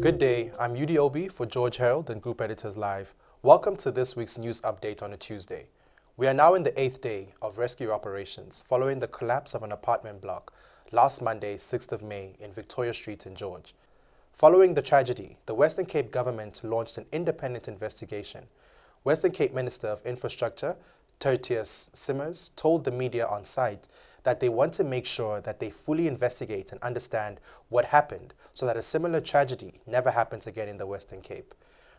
Good day, I'm UDOB for George Herald and Group Editors Live. Welcome to this week's news update on a Tuesday. We are now in the 8th day of rescue operations following the collapse of an apartment block last Monday, 6th of May in Victoria Street in George. Following the tragedy, the Western Cape government launched an independent investigation. Western Cape Minister of Infrastructure, Tertuis told the media on site that they want to make sure that they fully investigate and understand what happened so that a similar tragedy never happens again in the Western Cape.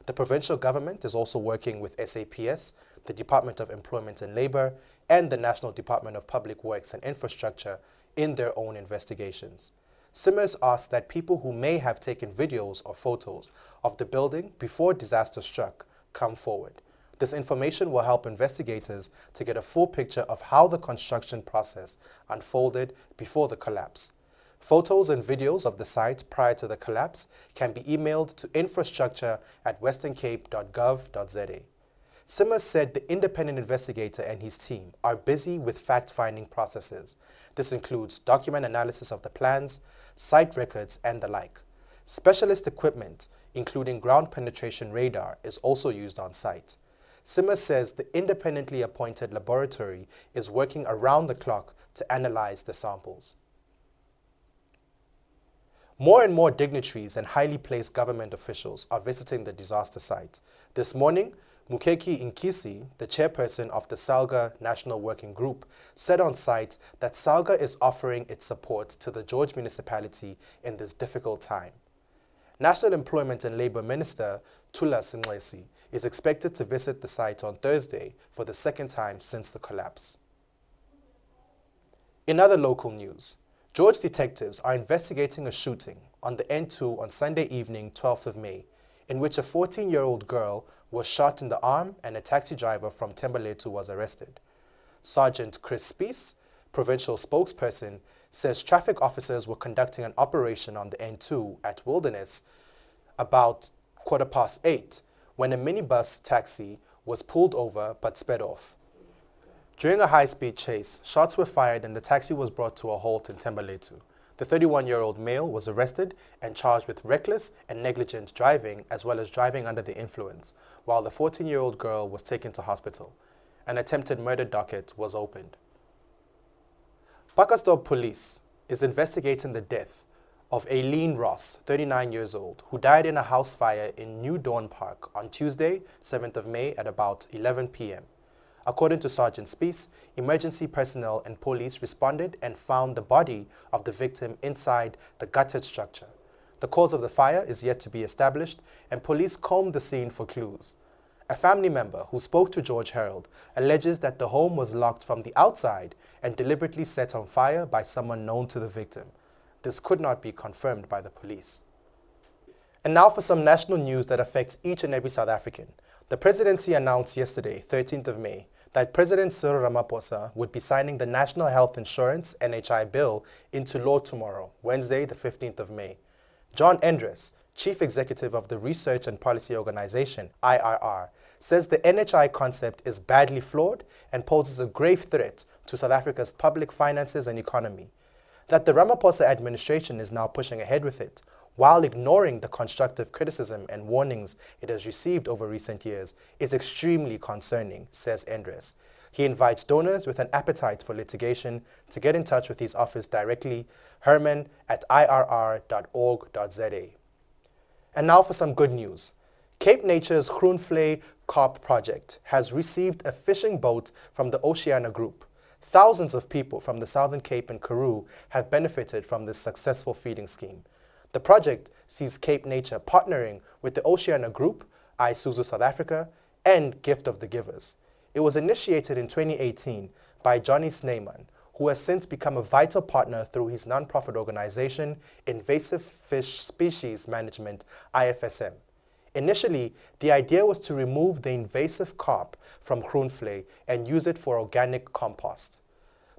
The provincial government is also working with SAPS, the Department of Employment and Labour, and the National Department of Public Works and Infrastructure in their own investigations. Simmers asked that people who may have taken videos or photos of the building before disaster struck come forward. This information will help investigators to get a full picture of how the construction process unfolded before the collapse. Photos and videos of the site prior to the collapse can be emailed to infrastructure@westerncape.gov.za. Simmers said the independent investigator and his team are busy with fact-finding processes. This includes document analysis of the plans, site records, and the like. Specialist equipment, including ground penetration radar, is also used on site. Simmers says the independently appointed laboratory is working around the clock to analyze the samples. More and more dignitaries and highly placed government officials are visiting the disaster site. This morning, Mukeki Nkisi, the chairperson of the SALGA National Working Group, said on site that SALGA is offering its support to the George municipality in this difficult time. National Employment and Labour Minister Tula Singlesi is expected to visit the site on Thursday for the second time since the collapse. In other local news, George detectives are investigating a shooting on the N2 on Sunday evening, 12th of May, in which a 14-year-old girl was shot in the arm and a taxi driver from Thembalethu was arrested. Sergeant Chris Spies, provincial spokesperson, says traffic officers were conducting an operation on the N2 at Wilderness about 8:15 when a minibus taxi was pulled over but sped off. During a high-speed chase, shots were fired and the taxi was brought to a halt in Thembalethu. The 31-year-old male was arrested and charged with reckless and negligent driving as well as driving under the influence, while the 14-year-old girl was taken to hospital. An attempted murder docket was opened. Pakistan Police is investigating the death of Aileen Ross, 39 years old, who died in a house fire in New Dawn Park on Tuesday, 7th of May at about 11 p.m. According to Sergeant Spies, emergency personnel and police responded and found the body of the victim inside the gutted structure. The cause of the fire is yet to be established, and police combed the scene for clues. A family member who spoke to George Herald alleges that the home was locked from the outside and deliberately set on fire by someone known to the victim. This could not be confirmed by the police. And now for some national news that affects each and every South African. The presidency announced yesterday, 13th of May, that President Cyril Ramaphosa would be signing the National Health Insurance (NHI) Bill into law tomorrow, Wednesday, the 15th of May. John Endres, Chief Executive of the Research and Policy Organization, IRR, says the NHI concept is badly flawed and poses a grave threat to South Africa's public finances and economy. That the Ramaphosa administration is now pushing ahead with it, while ignoring the constructive criticism and warnings it has received over recent years, is extremely concerning, says Endres. He invites donors with an appetite for litigation to get in touch with his office directly, herman@irr.org.za. And now for some good news. Cape Nature's Groenvlei-Kaap project has received a fishing boat from the Oceana Group. Thousands of people from the Southern Cape and Karoo have benefited from this successful feeding scheme. The project sees Cape Nature partnering with the Oceana Group, Isuzu South Africa, and Gift of the Givers. It was initiated in 2018 by Johnny Snyman, who has since become a vital partner through his non-profit organization, Invasive Fish Species Management, IFSM. Initially, the idea was to remove the invasive carp from Groenvlei and use it for organic compost.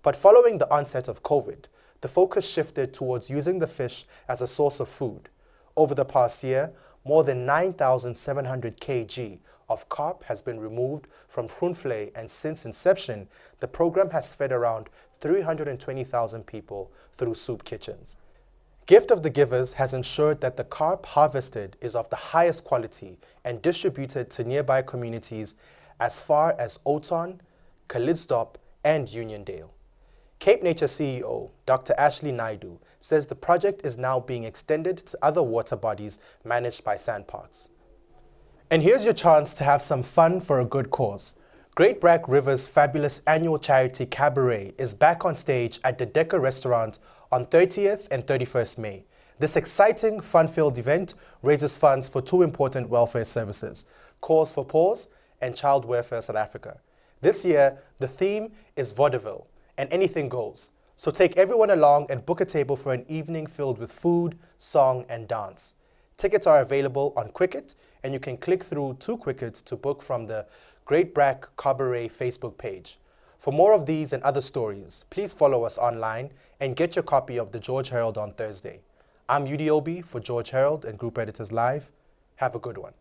But following the onset of COVID, the focus shifted towards using the fish as a source of food. Over the past year, more than 9,700 kg of carp has been removed from Groenvlei, and since inception, the program has fed around 320,000 people through soup kitchens. Gift of the Givers has ensured that the carp harvested is of the highest quality and distributed to nearby communities as far as Oton, Kalidsdorp, and Uniondale. Cape Nature CEO, Dr. Ashley Naidu, says the project is now being extended to other water bodies managed by sandparks. And here's your chance to have some fun for a good cause. Great Brak River's fabulous annual charity Cabaret is back on stage at the Decker Restaurant on 30th and 31st May. This exciting, fun-filled event raises funds for two important welfare services, Cause for Paws and Child Welfare South Africa. This year, the theme is vaudeville, and anything goes. So take everyone along and book a table for an evening filled with food, song, and dance. Tickets are available on Quicket, and you can click through to Quicket to book from the Great Brak Cabaret Facebook page. For more of these and other stories, please follow us online and get your copy of the George Herald on Thursday. I'm UDOB for George Herald and Group Editors Live. Have a good one.